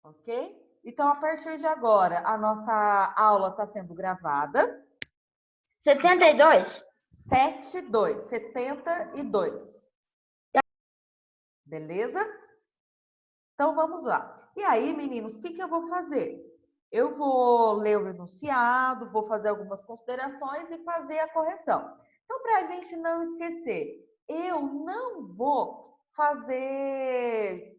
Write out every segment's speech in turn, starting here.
ok? Então, a partir de agora, a nossa aula está sendo gravada. 72? 72. Beleza? Então, vamos lá. E aí, meninos, o que eu vou fazer? Eu vou ler o enunciado, vou fazer algumas considerações e fazer a correção. Então, para a gente não esquecer, eu não vou fazer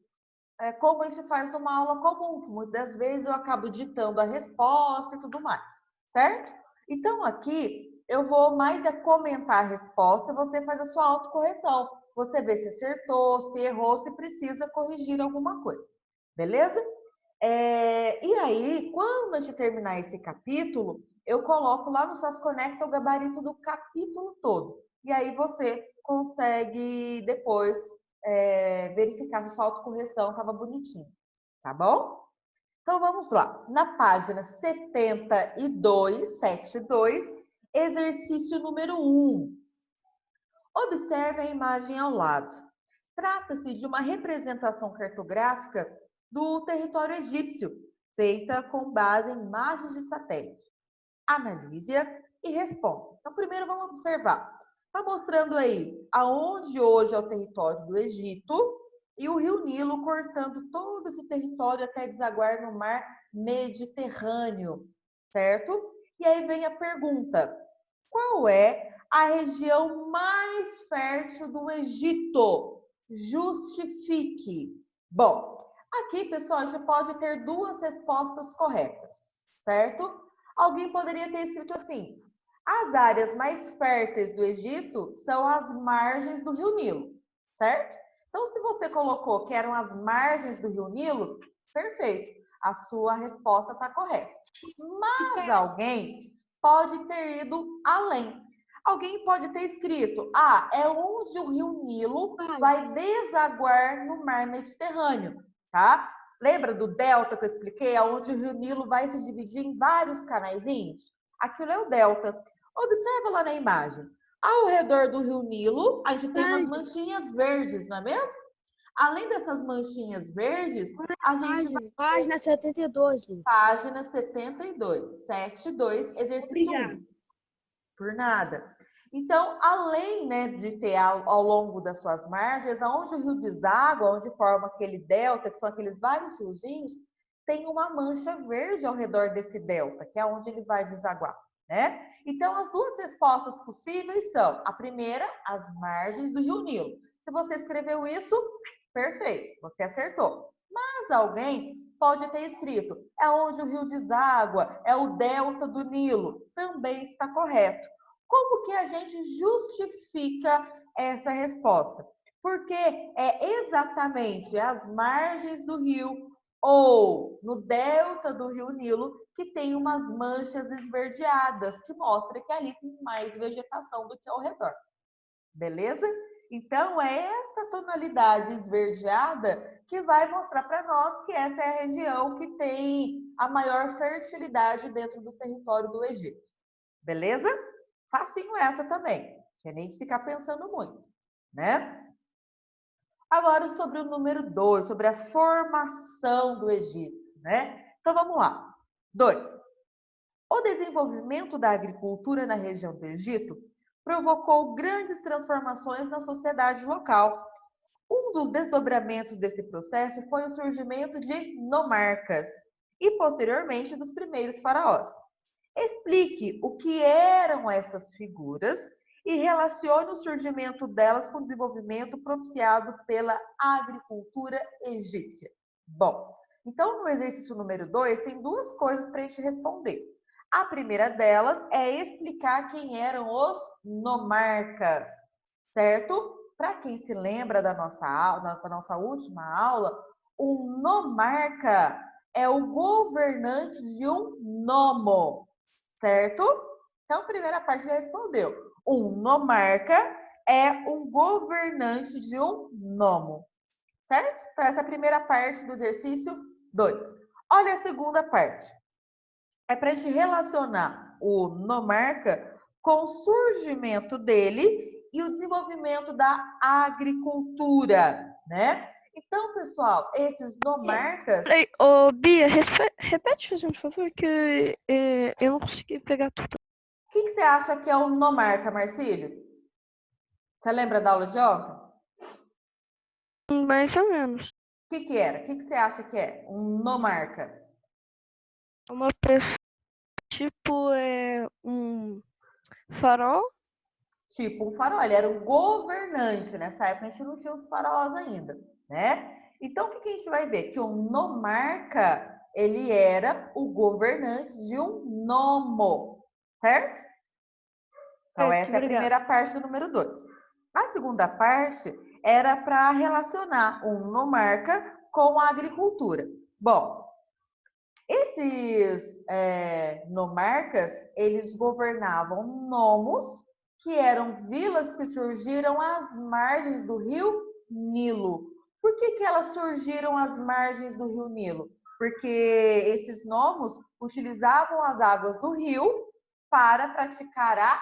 como a gente faz numa aula comum, que muitas das vezes eu acabo ditando a resposta e tudo mais, certo? Então, aqui, eu vou mais comentar a resposta e você faz a sua autocorreção. Você vê se acertou, se errou, se precisa corrigir alguma coisa. Beleza? E aí, quando a gente terminar esse capítulo, eu coloco lá no SAS Conecta o gabarito do capítulo todo. E aí você consegue depois verificar se sua autocorreção estava bonitinha. Tá bom? Então, vamos lá. Na página 72, exercício número 1. Observe a imagem ao lado. Trata-se de uma representação cartográfica do território egípcio, feita com base em imagens de satélite. Analise-a e responda. Então, primeiro vamos observar. Está mostrando aí aonde hoje é o território do Egito e o rio Nilo cortando todo esse território até desaguar no mar Mediterrâneo, certo? E aí vem a pergunta: qual é a região mais fértil do Egito? Justifique. Bom, aqui, pessoal, a gente pode ter duas respostas corretas, certo? Alguém poderia ter escrito assim: as áreas mais férteis do Egito são as margens do Rio Nilo, certo? Então, se você colocou que eram as margens do Rio Nilo, perfeito, a sua resposta está correta. Mas alguém pode ter ido além. Alguém pode ter escrito: é onde o Rio Nilo vai desaguar no mar Mediterrâneo, tá? Lembra do delta que eu expliquei, onde o Rio Nilo vai se dividir em vários canaizinhos? Aquilo é o delta. Observa lá na imagem. Ao redor do Rio Nilo, a gente tem umas manchinhas verdes, não é mesmo? Além dessas manchinhas verdes, a gente vai... Página 72. Página 72, exercício 1. Por nada. Então, além, né, de ter ao longo das suas margens, aonde o rio deságua, onde forma aquele delta, que são aqueles vários riozinhos, tem uma mancha verde ao redor desse delta, que é onde ele vai desaguar, né? Então, as duas respostas possíveis são: a primeira, as margens do rio Nilo. Se você escreveu isso, perfeito, você acertou. Mas alguém pode ter escrito: é onde o rio deságua, é o delta do Nilo. Também está correto. Como que a gente justifica essa resposta? Porque é exatamente as margens do rio ou no delta do rio Nilo que tem umas manchas esverdeadas, que mostra que ali tem mais vegetação do que ao redor. Beleza? Então, é essa tonalidade esverdeada que vai mostrar para nós que essa é a região que tem a maior fertilidade dentro do território do Egito. Beleza? Facinho essa também. Não tinha nem que ficar pensando muito, né? Agora, sobre o número 2, sobre a formação do Egito, né? Então, vamos lá. 2. O desenvolvimento da agricultura na região do Egito provocou grandes transformações na sociedade local. Um dos desdobramentos desse processo foi o surgimento de nomarcas e, posteriormente, dos primeiros faraós. Explique o que eram essas figuras e relacione o surgimento delas com o desenvolvimento propiciado pela agricultura egípcia. Bom, então no exercício número 2 tem duas coisas para a gente responder. A primeira delas é explicar quem eram os nomarcas, certo? Para quem se lembra da nossa última aula, um nomarca é o governante de um nomo, certo? Então, a primeira parte já respondeu. Um nomarca é um governante de um nomo, certo? Então, essa é a primeira parte do exercício 2. Olha a segunda parte. É para a gente relacionar o nomarca com o surgimento dele e o desenvolvimento da agricultura, né? Então, pessoal, esses nomarcas... Peraí, ô, Bia, repete, por favor, que eu não consegui pegar tudo. O que você acha que é um nomarca, Marcílio? Você lembra da aula de ontem? Mais ou menos. O que era? O que você acha que é um nomarca? Uma pessoa, tipo, um farol. Tipo um farol, ele era um governante. Nessa época a gente não tinha os faraós ainda, né? Então, o que a gente vai ver? Que um nomarca, ele era o governante de um nomo, certo? Então, Certo, essa é a obrigado. primeira parte do número 2. A segunda parte era para relacionar um nomarca com a agricultura. Bom, esses nomarcas, eles governavam nomos, que eram vilas que surgiram às margens do rio Nilo. Por que elas surgiram às margens do rio Nilo? Porque esses nomos utilizavam as águas do rio para praticar a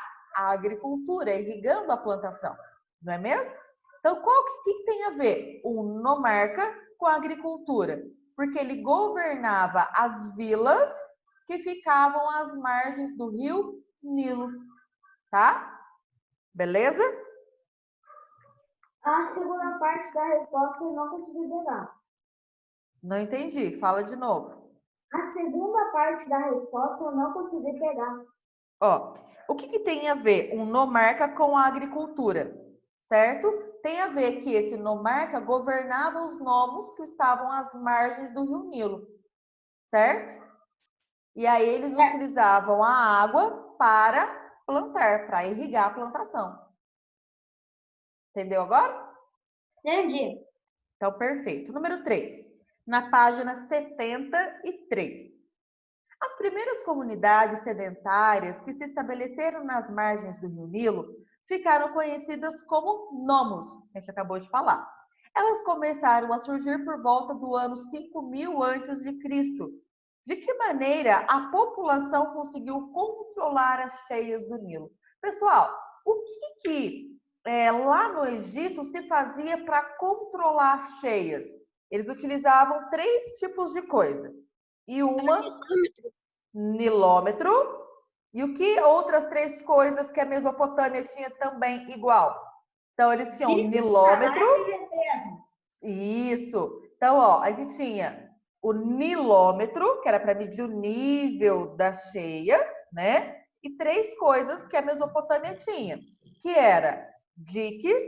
agricultura, irrigando a plantação, não é mesmo? Então, qual que tem a ver o nomarca com a agricultura? Porque ele governava as vilas que ficavam às margens do rio Nilo, tá? Beleza? A segunda parte da resposta eu não consegui pegar. Não entendi, fala de novo. A segunda parte da resposta eu não consegui pegar. Ó, o que tem a ver um nomarca com a agricultura, certo? Tem a ver que esse nomarca governava os nomos que estavam às margens do rio Nilo, certo? E aí eles utilizavam a água para plantar, para irrigar a plantação. Entendeu agora? Entendi. Então, perfeito. Número 3, na página 73. As primeiras comunidades sedentárias que se estabeleceram nas margens do Rio Nilo ficaram conhecidas como nomos, que a gente acabou de falar. Elas começaram a surgir por volta do ano 5000 a.C. De que maneira a população conseguiu controlar as cheias do Nilo? Pessoal, o que lá no Egito se fazia para controlar as cheias? Eles utilizavam 3 tipos de coisa. E uma, nilômetro. E o que outras 3 coisas que a Mesopotâmia tinha também igual? Então, eles tinham nilômetro. Isso. Então, ó, a gente tinha o nilômetro, que era para medir o nível da cheia, né? E 3 coisas que a Mesopotâmia tinha, que era diques,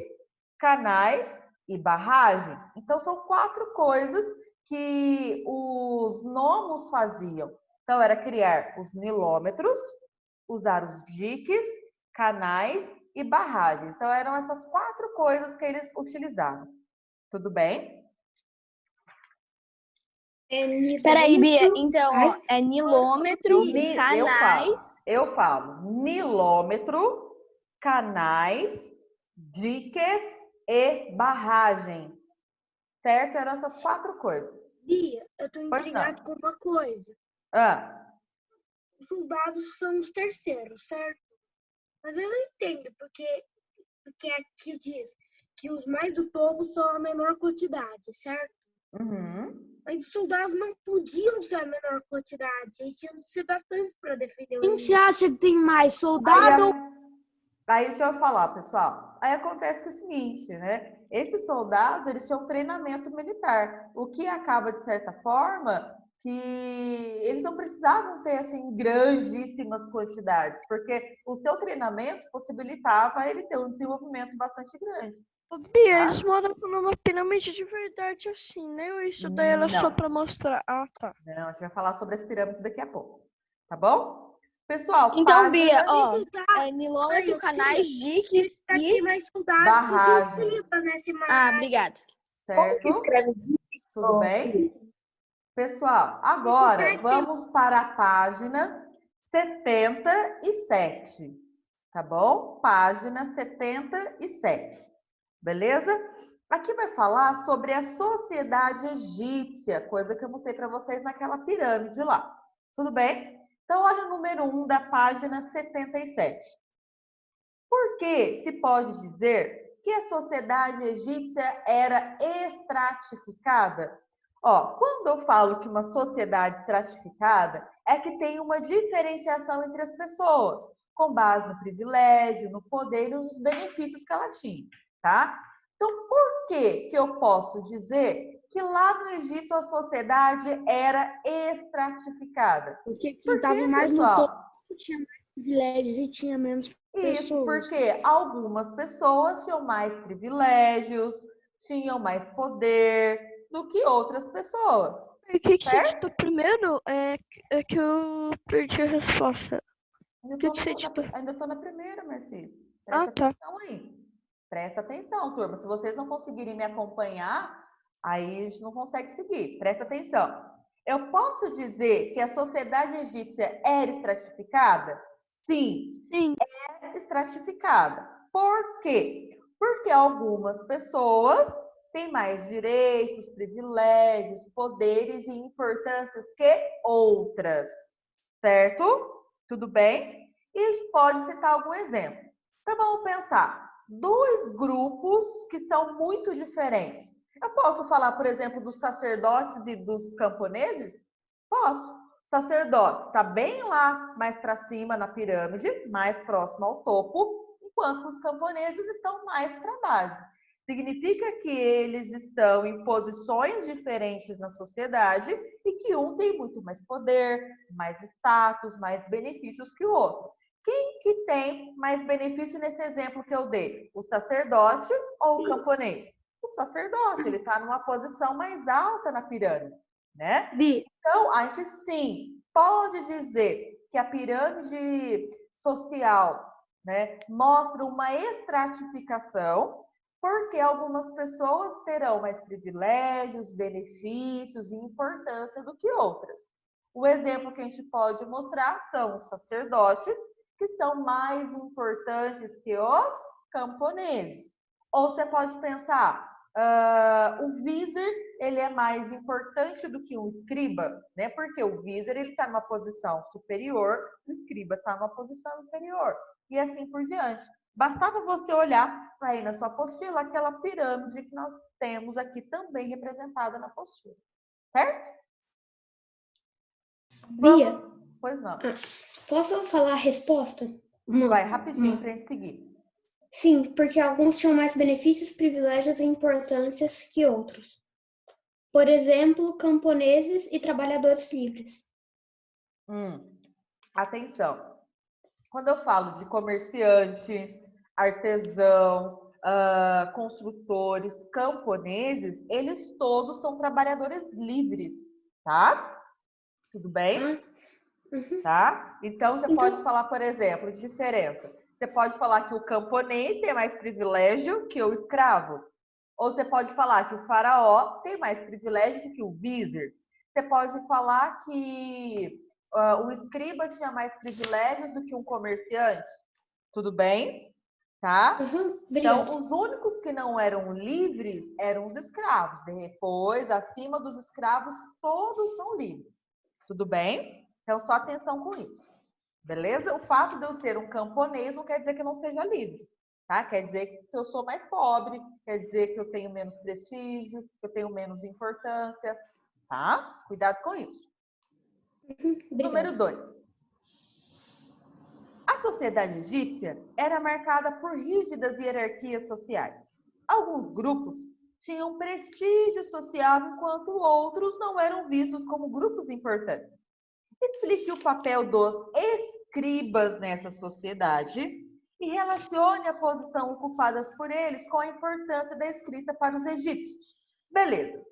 canais e barragens. Então, são 4 coisas que os nomos faziam. Então, era criar os nilômetros, usar os diques, canais e barragens. Então, eram essas 4 coisas que eles utilizavam. Tudo bem? Peraí, Bia, então, ó, é nilômetro, canais... Eu falo nilômetro, canais, diques e barragens. Certo? Eram essas 4 coisas. Bia, eu tô intrigado com uma coisa. Os soldados são os terceiros, certo? Mas eu não entendo, porque aqui diz que os mais do topo são a menor quantidade, certo? Uhum. Mas os soldados não podiam ser a menor quantidade, eles tinham que ser bastante para defender o Quem inimigo. você acha que tem mais, soldado? Aí deixa eu falar, pessoal. Aí acontece que é o seguinte, né? Esses soldados, eles tinham treinamento militar, o que acaba, de certa forma, que eles não precisavam ter, assim, grandíssimas quantidades, porque o seu treinamento possibilitava ele ter um desenvolvimento bastante grande. Ô, Bia, eles moram numa pirâmide de verdade assim, né? Ou isso daí era só para mostrar? Ah, tá. Não, a gente vai falar sobre as pirâmides daqui a pouco, tá bom? Pessoal, então, página... Bia, ó, nilômetro, canais, diques e barragens. obrigada. Certo? Como que escreve? Tudo bem? Pessoal, agora vamos para a página 77, tá bom? Página 77, beleza? Aqui vai falar sobre a sociedade egípcia, coisa que eu mostrei para vocês naquela pirâmide lá. Tudo bem? Então, olha o número 1 da página 77. Por que se pode dizer que a sociedade egípcia era estratificada? Ó, quando eu falo que uma sociedade estratificada, é que tem uma diferenciação entre as pessoas, com base no privilégio, no poder e nos benefícios que ela tinha, tá? Então, por que eu posso dizer que lá no Egito a sociedade era estratificada? Porque quem estava mais no topo tinha mais privilégios e tinha menos pessoas. Isso, porque algumas pessoas tinham mais privilégios, tinham mais poder do que outras pessoas. O que você editou primeiro? É que eu perdi a resposta. Ainda estou na primeira, Mercy. Presta atenção aí. Presta atenção, turma. Se vocês não conseguirem me acompanhar, aí a gente não consegue seguir. Presta atenção. Eu posso dizer que a sociedade egípcia era estratificada? Sim. É estratificada. Por quê? Porque algumas pessoas têm mais direitos, privilégios, poderes e importâncias que outras. Certo? Tudo bem? E a gente pode citar algum exemplo. Então, vamos pensar. Dois grupos que são muito diferentes. Eu posso falar, por exemplo, dos sacerdotes e dos camponeses? Posso. O sacerdote está bem lá, mais para cima na pirâmide, mais próximo ao topo, enquanto os camponeses estão mais para a base. Significa que eles estão em posições diferentes na sociedade e que um tem muito mais poder, mais status, mais benefícios que o outro. Quem que tem mais benefício nesse exemplo que eu dei? O sacerdote ou o camponês? O sacerdote, ele está numa posição mais alta na pirâmide, né? Então, a gente sim pode dizer que a pirâmide social, né, mostra uma estratificação, porque algumas pessoas terão mais privilégios, benefícios e importância do que outras. O exemplo que a gente pode mostrar são os sacerdotes, que são mais importantes que os camponeses. Ou você pode pensar, o vizier, ele é mais importante do que um escriba, né? Porque o vizier, ele está numa posição superior, o escriba está numa posição inferior. E assim por diante. Bastava você olhar aí na sua apostila aquela pirâmide que nós temos aqui também representada na apostila. Certo? Bia, pois não. Posso falar a resposta? Vai rapidinho para a gente seguir. Sim, porque alguns tinham mais benefícios, privilégios e importâncias que outros. Por exemplo, camponeses e trabalhadores livres. Atenção. Quando eu falo de comerciante, artesão, construtores, camponeses, eles todos são trabalhadores livres, tá? Tudo bem? Tá? Então, você pode falar, por exemplo, diferença. Você pode falar que o camponês tem mais privilégio que o escravo. Ou você pode falar que o faraó tem mais privilégio do que o vizier. Você pode falar que o escriba tinha mais privilégios do que um comerciante. Tudo bem? Tá? Então, os únicos que não eram livres eram os escravos. Depois, acima dos escravos, todos são livres. Tudo bem? Então, só atenção com isso. Beleza? O fato de eu ser um camponês não quer dizer que eu não seja livre. Tá? Quer dizer que eu sou mais pobre, quer dizer que eu tenho menos prestígio, que eu tenho menos importância. Tá? Cuidado com isso. Número 2. A sociedade egípcia era marcada por rígidas hierarquias sociais. Alguns grupos tinham prestígio social, enquanto outros não eram vistos como grupos importantes. Explique o papel dos escribas nessa sociedade e relacione a posição ocupada por eles com a importância da escrita para os egípcios. Beleza.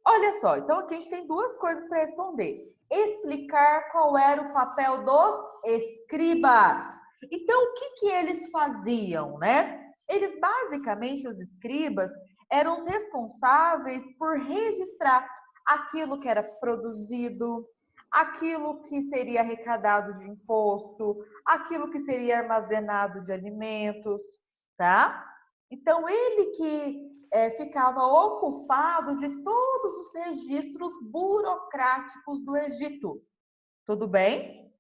Olha só, então aqui a gente tem duas coisas para responder. Explicar qual era o papel dos escribas. Então, o que eles faziam, né? Eles, basicamente, os escribas, eram os responsáveis por registrar aquilo que era produzido, aquilo que seria arrecadado de imposto, aquilo que seria armazenado de alimentos, tá? Então, ele que ficava ocupado de todos os registros burocráticos do Egito. Tudo bem?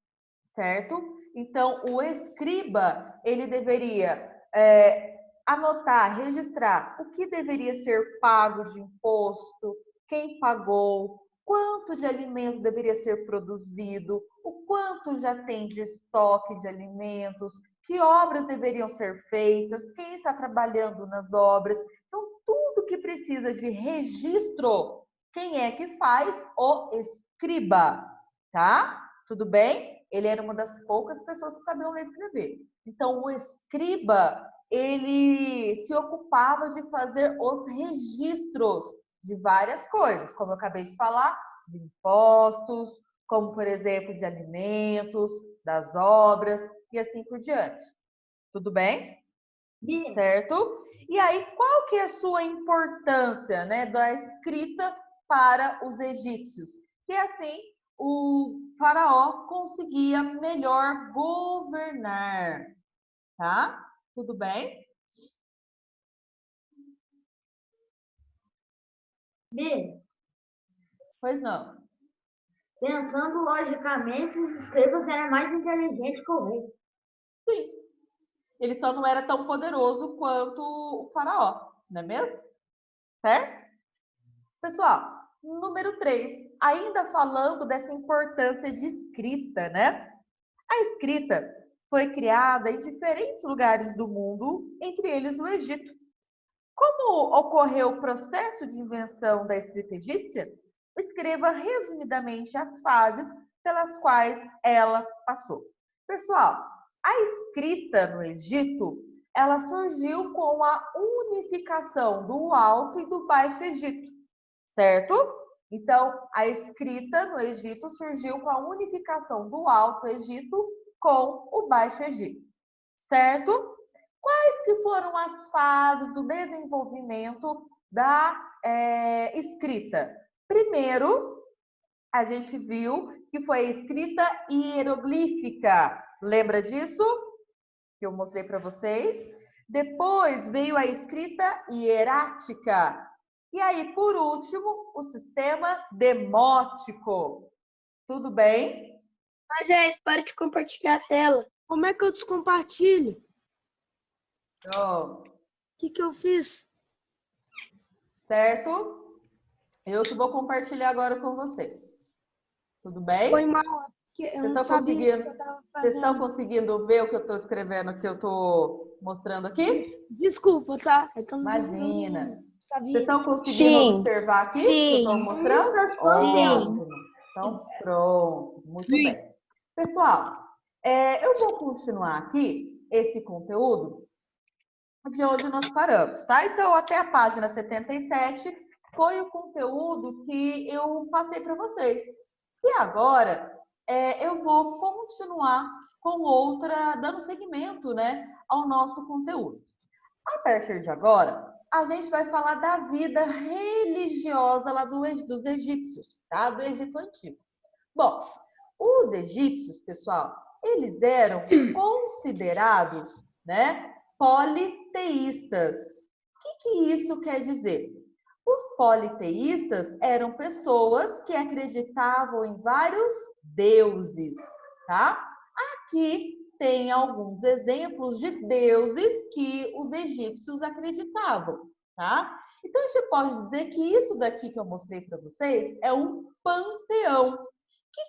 Certo? Então, o escriba, ele deveria anotar, registrar o que deveria ser pago de imposto, quem pagou, quanto de alimento deveria ser produzido, o quanto já tem de estoque de alimentos, que obras deveriam ser feitas, quem está trabalhando nas obras. Então, tudo que precisa de registro, quem é que faz? O escriba, tá? Tudo bem? Ele era uma das poucas pessoas que sabiam ler e escrever. Então, o escriba, ele se ocupava de fazer os registros de várias coisas, como eu acabei de falar, de impostos, como, por exemplo, de alimentos, das obras e assim por diante. Tudo bem? Sim. Certo? E aí, qual que é a sua importância, né, da escrita para os egípcios? Que assim, o faraó conseguia melhor governar, tá? Tudo bem? Bem, Pois não. pensando logicamente, os escravos eram mais inteligentes que o rei. Sim. Ele só não era tão poderoso quanto o faraó, não é mesmo? Certo? Pessoal, número 3, ainda falando dessa importância de escrita, né? A escrita foi criada em diferentes lugares do mundo, entre eles o Egito. Como ocorreu o processo de invenção da escrita egípcia? Escreva resumidamente as fases pelas quais ela passou. Pessoal, a escrita no Egito, ela surgiu com a unificação do Alto e do Baixo Egito, certo? Então, a escrita no Egito surgiu com a unificação do Alto Egito com o Baixo Egito, certo? Quais que foram as fases do desenvolvimento da escrita? Primeiro, a gente viu que foi a escrita hieroglífica. Lembra disso? Que eu mostrei para vocês. Depois veio a escrita hierática. E aí, por último, o sistema demótico. Tudo bem? Moisés, para de compartilhar a tela. Como é que eu descompartilho? Oh. O que eu fiz? Certo? Eu que vou compartilhar agora com vocês. Tudo bem? Foi mal, eu não sabia o que eu estava fazendo. Vocês estão conseguindo ver o que eu estou escrevendo, que eu estou mostrando aqui? Desculpa, tá? É que eu Imagina. sabia. Vocês estão conseguindo observar aqui? Sim. Que eu estou mostrando? Sim. Ótimo. Então, pronto. Muito bem. Pessoal, eu vou continuar aqui esse conteúdo de onde nós paramos, tá? Então, até a página 77 foi o conteúdo que eu passei para vocês. E agora, eu vou continuar com outra, dando seguimento, né, ao nosso conteúdo. A partir de agora, a gente vai falar da vida religiosa lá dos egípcios, tá? Do Egito Antigo. Bom, os egípcios, pessoal, eles eram considerados, né, politeístas. O que isso quer dizer? Os politeístas eram pessoas que acreditavam em vários deuses, tá? Aqui tem alguns exemplos de deuses que os egípcios acreditavam, tá? Então a gente pode dizer que isso daqui que eu mostrei para vocês é um panteão. O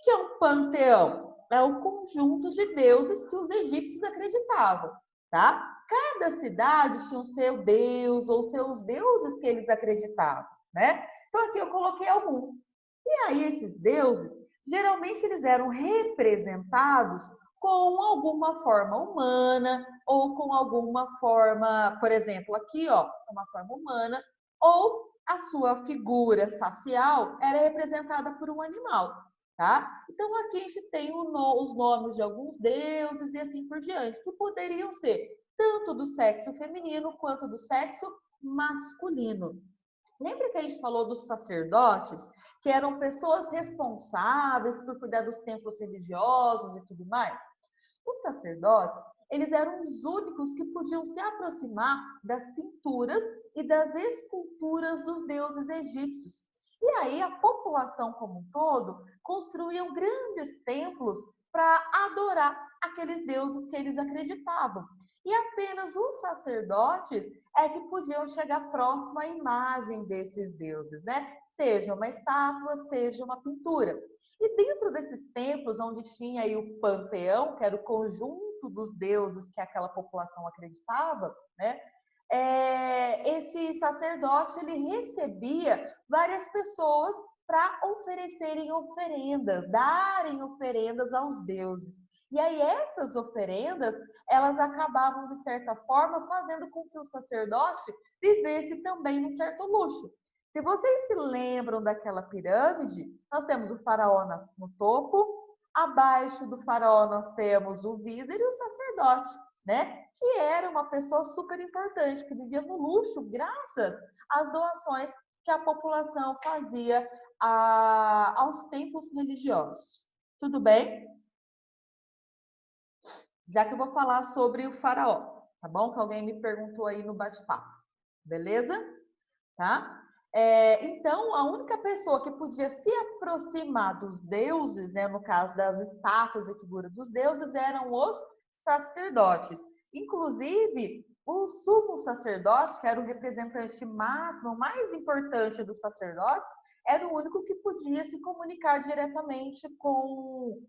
que é um panteão? É o conjunto de deuses que os egípcios acreditavam, tá? Cada cidade tinha o seu deus ou seus deuses que eles acreditavam, né? Então aqui eu coloquei algum. E aí esses deuses, geralmente eles eram representados com alguma forma humana ou com alguma forma, por exemplo, aqui, ó, uma forma humana, ou a sua figura facial era representada por um animal, tá? Então aqui a gente tem os nomes de alguns deuses e assim por diante, que poderiam ser tanto do sexo feminino quanto do sexo masculino. Lembra que a gente falou dos sacerdotes, que eram pessoas responsáveis por cuidar dos templos religiosos e tudo mais? Os sacerdotes, eles eram os únicos que podiam se aproximar das pinturas e das esculturas dos deuses egípcios. E aí a população como um todo construíam grandes templos para adorar aqueles deuses que eles acreditavam. e apenas os sacerdotes é que podiam chegar próximo à imagem desses deuses, né? Seja uma estátua, seja uma pintura. E dentro desses templos, onde tinha aí o panteão, que era o conjunto dos deuses que aquela população acreditava, né? Esse sacerdote, ele recebia várias pessoas para oferecerem oferendas, darem oferendas aos deuses. E aí essas oferendas, elas acabavam, de certa forma, fazendo com que o sacerdote vivesse também num certo luxo. Se vocês se lembram daquela pirâmide, nós temos o faraó no topo, abaixo do faraó nós temos o vizier e o sacerdote, né? Que era uma pessoa super importante, que vivia no luxo graças às doações que a população fazia aos templos religiosos. Tudo bem? Já que eu vou falar sobre o faraó, tá bom? Que alguém me perguntou aí no bate-papo. Beleza? Tá? Então, a única pessoa que podia se aproximar dos deuses, né, no caso das estátuas e figuras dos deuses, eram os sacerdotes. Inclusive, o sumo sacerdote, que era o representante máximo, mais importante dos sacerdotes, era o único que podia se comunicar diretamente com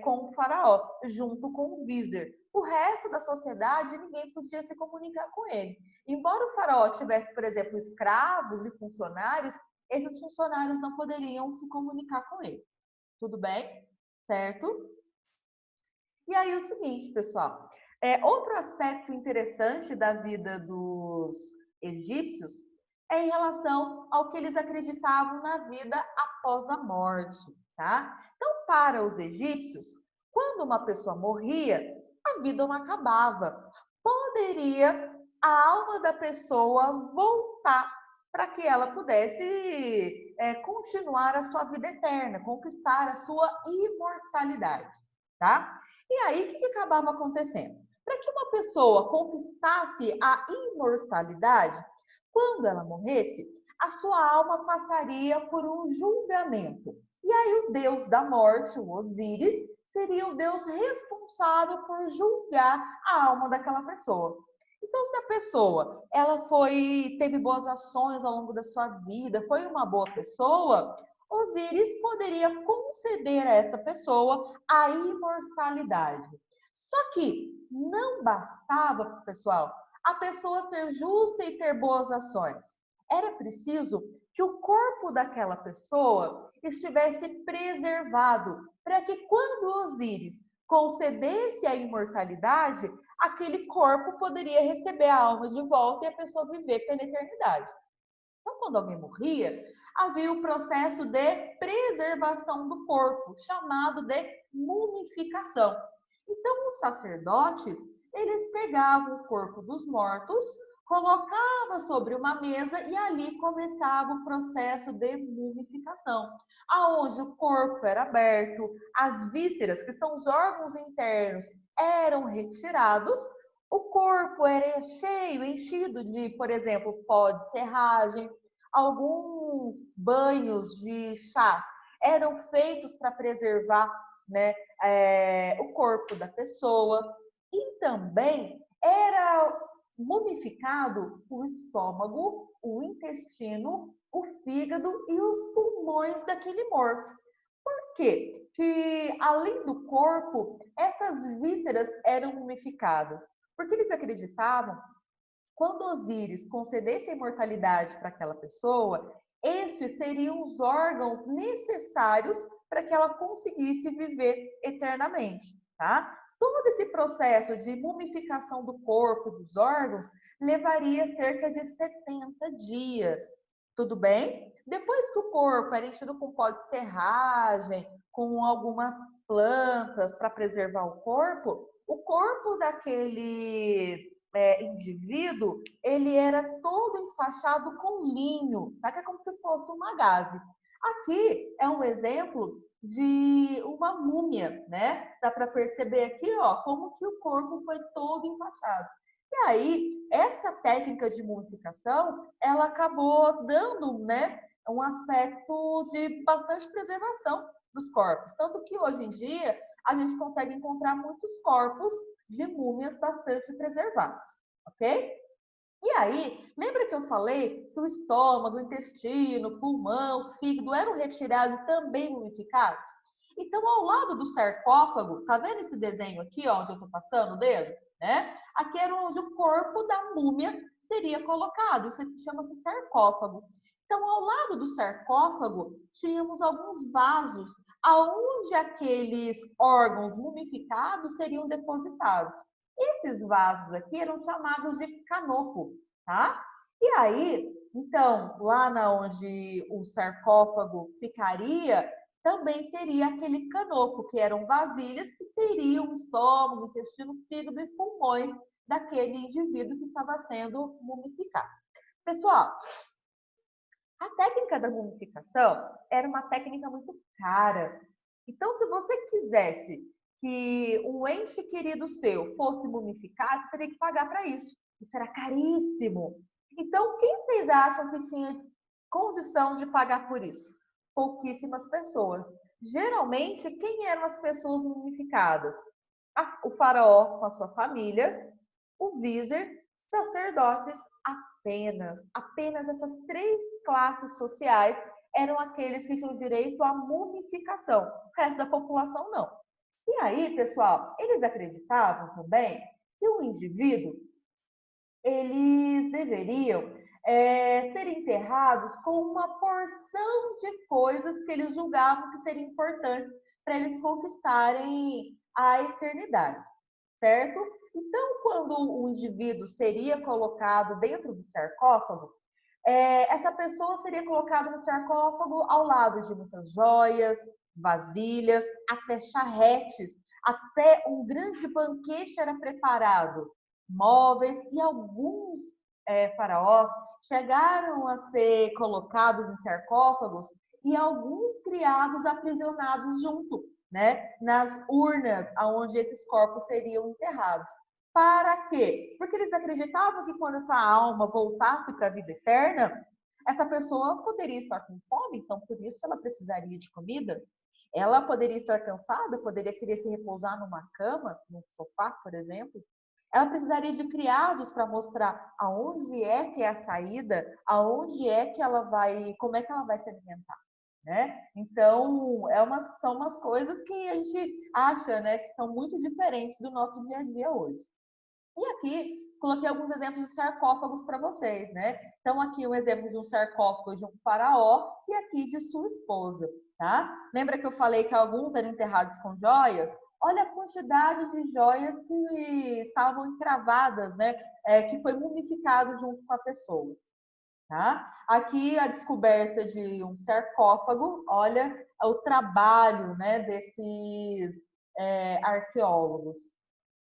o faraó, junto com o vizier. O resto da sociedade, ninguém podia se comunicar com ele. Embora o faraó tivesse, por exemplo, escravos e funcionários, esses funcionários não poderiam se comunicar com ele. Tudo bem? Certo? E aí o seguinte, pessoal. Outro aspecto interessante da vida dos egípcios é em relação ao que eles acreditavam na vida após a morte, tá? Então, para os egípcios, quando uma pessoa morria, a vida não acabava. Poderia a alma da pessoa voltar para que ela pudesse continuar a sua vida eterna, conquistar a sua imortalidade, tá? E aí, o que acabava acontecendo? Para que uma pessoa conquistasse a imortalidade, quando ela morresse, a sua alma passaria por um julgamento. E aí o deus da morte, o Osíris, seria o deus responsável por julgar a alma daquela pessoa. Então, se a pessoa teve boas ações ao longo da sua vida, foi uma boa pessoa, Osíris poderia conceder a essa pessoa a imortalidade. Só que não bastava, pessoal, a pessoa ser justa e ter boas ações. Era preciso que o corpo daquela pessoa estivesse preservado, para que quando Osíris concedesse a imortalidade, aquele corpo poderia receber a alma de volta e a pessoa viver pela eternidade. Então, quando alguém morria, havia o processo de preservação do corpo, chamado de mumificação. Então, os sacerdotes, eles pegavam o corpo dos mortos, colocavam sobre uma mesa e ali começava o processo de mumificação, aonde o corpo era aberto, as vísceras, que são os órgãos internos, eram retirados, o corpo era cheio, enchido de, por exemplo, pó de serragem, alguns banhos de chás eram feitos para preservar, né, o corpo da pessoa. E também era mumificado o estômago, o intestino, o fígado e os pulmões daquele morto. Por quê? Que além do corpo, essas vísceras eram mumificadas. Porque eles acreditavam, quando Osíris concedesse a imortalidade para aquela pessoa, estes seriam os órgãos necessários para que ela conseguisse viver eternamente, tá? Todo esse processo de mumificação do corpo, dos órgãos, levaria cerca de 70 dias. Tudo bem? Depois que o corpo era enchido com pó de serragem, com algumas plantas para preservar o corpo daquele indivíduo, ele era todo enfaixado com linho, tá? Que é como se fosse uma gaze. Aqui é um exemplo de uma múmia, né? Dá para perceber aqui, ó, como que o corpo foi todo enfaixado. E aí, essa técnica de mumificação, ela acabou dando, né, um aspecto de bastante preservação dos corpos. Tanto que hoje em dia, a gente consegue encontrar muitos corpos de múmias bastante preservados, ok? E aí, lembra que eu falei que o estômago, o intestino, o pulmão, o fígado eram retirados e também mumificados? Então, ao lado do sarcófago, tá vendo esse desenho aqui, ó, onde eu estou passando o dedo? Né? Aqui era onde o corpo da múmia seria colocado, isso aqui chama-se sarcófago. Então, ao lado do sarcófago, tínhamos alguns vasos, aonde aqueles órgãos mumificados seriam depositados. Esses vasos aqui eram chamados de canopo, tá? E aí, então, lá na onde o sarcófago ficaria, também teria aquele canopo, que eram vasilhas que teriam o estômago, intestino, fígado e pulmões daquele indivíduo que estava sendo mumificado. Pessoal, a técnica da mumificação era uma técnica muito cara. Então, se você quisesse que um ente querido seu fosse mumificado, você teria que pagar para isso. Isso era caríssimo. Então, quem vocês acham que tinha condição de pagar por isso? Pouquíssimas pessoas. Geralmente, quem eram as pessoas mumificadas? O faraó com a sua família, o vizir, sacerdotes, apenas essas 3 classes sociais eram aqueles que tinham direito à mumificação. O resto da população não. E aí, pessoal, eles acreditavam também que o indivíduo, eles deveriam ser enterrados com uma porção de coisas que eles julgavam que seria importante para eles conquistarem a eternidade, certo? Então, quando o indivíduo seria colocado dentro do sarcófago, essa pessoa seria colocada no sarcófago ao lado de muitas joias, vasilhas, até charretes, até um grande banquete era preparado, móveis, e alguns faraós chegaram a ser colocados em sarcófagos e alguns criados aprisionados junto, né, nas urnas onde esses corpos seriam enterrados. Para quê? Porque eles acreditavam que quando essa alma voltasse para a vida eterna, essa pessoa poderia estar com fome, então por isso ela precisaria de comida. Ela poderia estar cansada, poderia querer se repousar numa cama, num sofá, por exemplo. Ela precisaria de criados para mostrar aonde é que é a saída, aonde é que ela vai, como é que ela vai se alimentar, né? Então, são umas coisas que a gente acha, né, que são muito diferentes do nosso dia a dia hoje. E aqui, coloquei alguns exemplos de sarcófagos para vocês, né? Então, aqui um exemplo de um sarcófago de um faraó e aqui de sua esposa, tá? Lembra que eu falei que alguns eram enterrados com joias? Olha a quantidade de joias que estavam encravadas, né? Que foi mumificado junto com a pessoa, tá? Aqui a descoberta de um sarcófago, olha o trabalho, né, desses arqueólogos.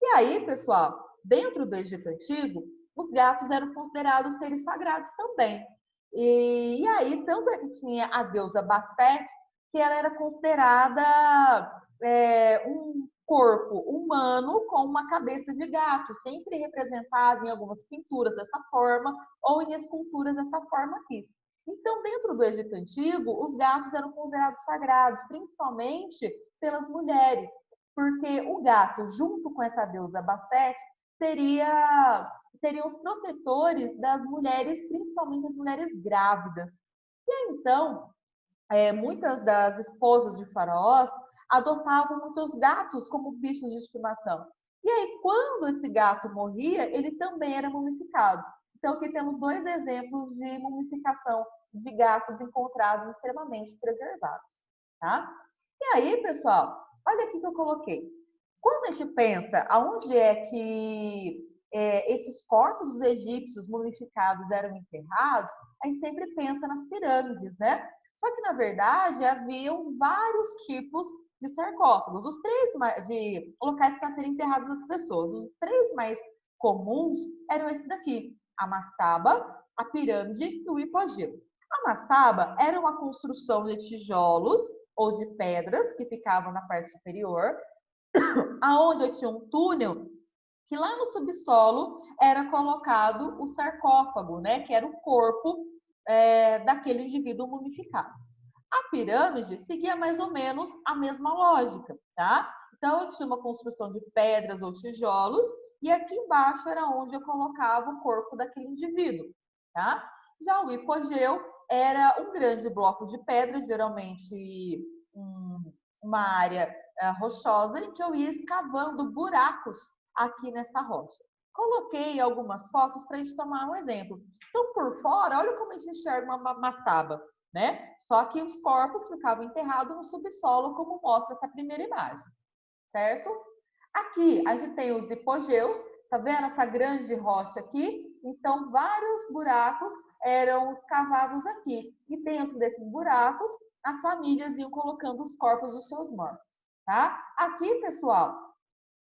E aí, pessoal, dentro do Egito Antigo, os gatos eram considerados seres sagrados também. E aí, tanto é que tinha a deusa Bastet, que ela era considerada um corpo humano com uma cabeça de gato, sempre representado em algumas pinturas dessa forma ou em esculturas dessa forma aqui. Então, dentro do Egito Antigo, os gatos eram considerados sagrados, principalmente pelas mulheres, porque o gato, junto com essa deusa Bastet, seriam os protetores das mulheres, principalmente as mulheres grávidas. E aí, então, muitas das esposas de faraós adotavam muitos gatos como bichos de estimação. E aí, quando esse gato morria, ele também era mumificado. Então, aqui temos 2 exemplos de mumificação de gatos encontrados extremamente preservados, tá? E aí, pessoal, olha aqui que eu coloquei. Quando a gente pensa aonde é que esses corpos dos egípcios mumificados eram enterrados, a gente sempre pensa nas pirâmides, né? Só que, na verdade, haviam vários tipos de sarcófagos. Os 3 de locais para serem enterradas as pessoas. Os 3 mais comuns eram esses daqui: a mastaba, a pirâmide e o hipogeu. A mastaba era uma construção de tijolos ou de pedras que ficavam na parte superior, aonde tinha um túnel que lá no subsolo era colocado o sarcófago, né, que era o corpo daquele indivíduo mumificado. A pirâmide seguia mais ou menos a mesma lógica, tá? Então, eu tinha uma construção de pedras ou tijolos, e aqui embaixo era onde eu colocava o corpo daquele indivíduo, tá? Já o hipogeu era um grande bloco de pedra, geralmente uma área rochosa, em que eu ia escavando buracos aqui nessa rocha. Coloquei algumas fotos para a gente tomar um exemplo. Então, por fora, olha como a gente enxerga uma mastaba, né? Só que os corpos ficavam enterrados no subsolo, como mostra essa primeira imagem, certo? Aqui, a gente tem os hipogeus, tá vendo essa grande rocha aqui? Então, vários buracos eram escavados aqui. E dentro desses buracos, as famílias iam colocando os corpos dos seus mortos, tá? Aqui, pessoal,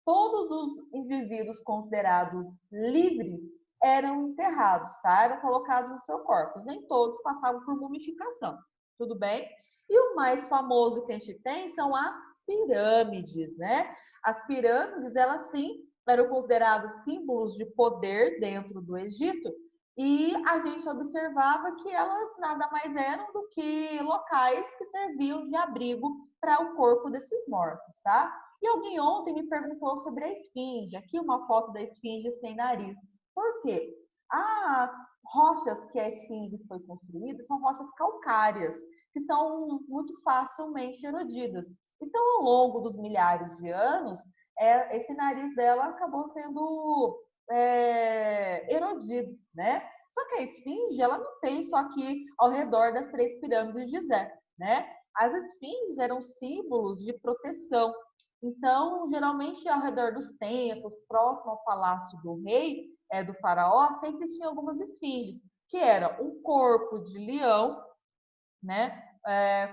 todos os indivíduos considerados livres eram enterrados, tá? Eram colocados nos seus corpos. Nem todos passavam por mumificação, tudo bem? E o mais famoso que a gente tem são as pirâmides, né? As pirâmides, elas sim, eram consideradas símbolos de poder dentro do Egito, e a gente observava que elas nada mais eram do que locais que serviam de abrigo para o corpo desses mortos, tá? E alguém ontem me perguntou sobre a esfinge. Aqui uma foto da esfinge sem nariz. Por quê? As rochas que a esfinge foi construída são rochas calcárias, que são muito facilmente erodidas. Então, ao longo dos milhares de anos, esse nariz dela acabou sendo erodido, né? Só que a esfinge, ela não tem só aqui ao redor das 3 pirâmides de Gizé, né? As esfinges eram símbolos de proteção. Então, geralmente, ao redor dos templos, próximo ao palácio do rei, do faraó, sempre tinha algumas esfinges, que era um corpo de leão, né?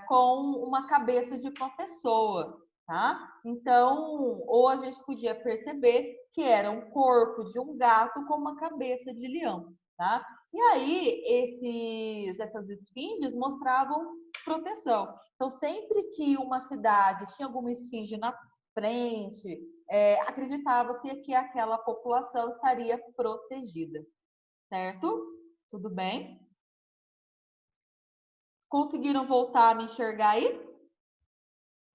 Com uma cabeça de uma pessoa, tá? Então, ou a gente podia perceber que era um corpo de um gato com uma cabeça de leão, tá? E aí, essas esfinges mostravam proteção. Então, sempre que uma cidade tinha alguma esfinge na frente, acreditava-se que aquela população estaria protegida, certo? Tudo bem? Conseguiram voltar a me enxergar aí?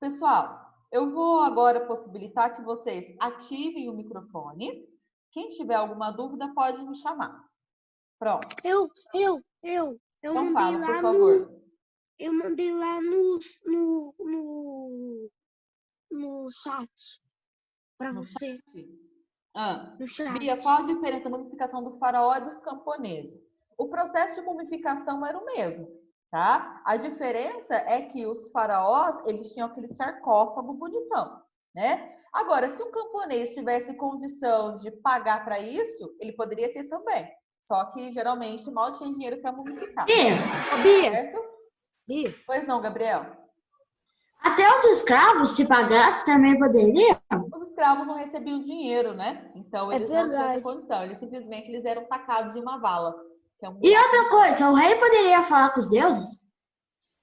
Pessoal, eu vou agora possibilitar que vocês ativem o microfone. Quem tiver alguma dúvida pode me chamar. Pronto. Eu Então mandei fala, lá por favor. Eu mandei lá no chat para você. No chat. Bia, qual a diferença da mumificação do faraó e dos camponeses? O processo de mumificação era o mesmo, tá? A diferença é que os faraós, eles tinham aquele sarcófago bonitão, né? Agora, se um camponês tivesse condição de pagar para isso, ele poderia ter também. Só que, geralmente, mal tinha dinheiro para mumificar. Bia! Certo? Bia! Pois não, Gabriel? Até os escravos, se pagasse, também poderiam? Os escravos não recebiam dinheiro, né? Então, eles não tinham essa verdade. condição. Eles eram tacados de uma vala. Que é um E outra coisa, o rei poderia falar com os deuses?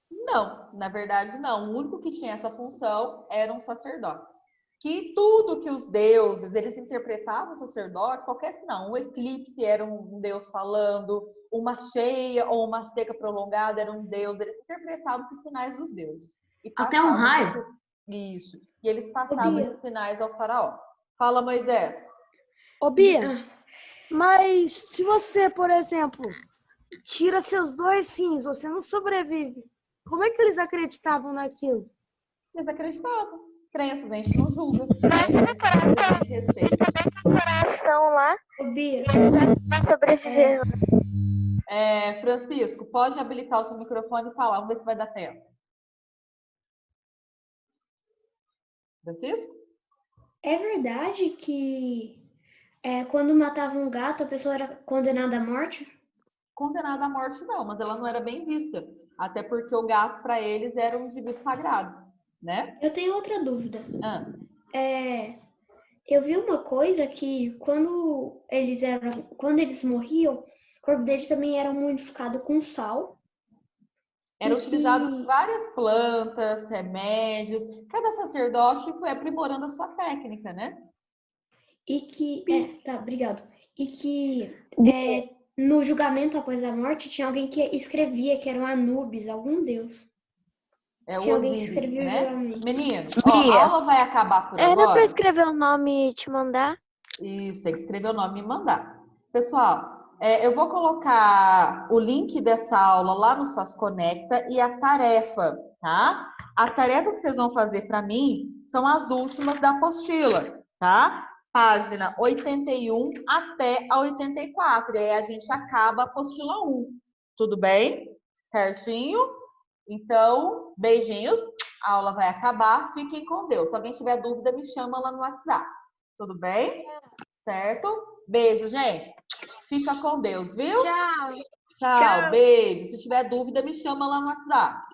Não, na verdade não. O único que tinha essa função eram os sacerdotes. Que tudo que os deuses, eles interpretavam os sacerdotes, qualquer sinal. Um eclipse era um deus falando, uma cheia ou uma seca prolongada era um deus. Eles interpretavam esses sinais dos deuses. E Até um raio? Isso. E eles passavam esses sinais ao faraó. Fala, Moisés. Ô, Bia, mas se você, por exemplo, tira seus 2 rins, você não sobrevive. Como é que eles acreditavam naquilo? Eles acreditavam. Crenças, a gente não julga. Mas no coração lá, Ô, Bia. vai sobreviver. Francisco, pode habilitar o seu microfone e falar. Vamos ver se vai dar tempo. Francisco? É verdade que quando matava um gato, a pessoa era condenada à morte? Condenada à morte não, mas ela não era bem vista. Até porque o gato, para eles, era um indivíduo sagrado, né? Eu tenho outra dúvida. Ah. Eu vi uma coisa que quando eles morriam, o corpo deles também era mumificado com sal. Eram utilizadas várias plantas, remédios. Cada sacerdote foi aprimorando a sua técnica, né? E que... obrigado. E que no julgamento após a morte tinha alguém que escrevia que era um Anubis, algum deus. É o Tinha alguém que Osíris, escreveu o né? juramento. Meninos, ó, a aula vai acabar por Era agora. pra escrever o nome e te mandar? Isso, tem que escrever o nome e mandar. Pessoal, eu vou colocar o link dessa aula lá no SAS Conecta e a tarefa, tá? A tarefa que vocês vão fazer para mim são as últimas da apostila, tá? Página 81 até a 84. E aí a gente acaba a apostila 1. Tudo bem? Certinho? Então, beijinhos. A aula vai acabar. Fiquem com Deus. Se alguém tiver dúvida, me chama lá no WhatsApp. Tudo bem? Certo? Beijo, gente. Fica com Deus, viu? Tchau. Tchau. Beijo. Se tiver dúvida, me chama lá no WhatsApp.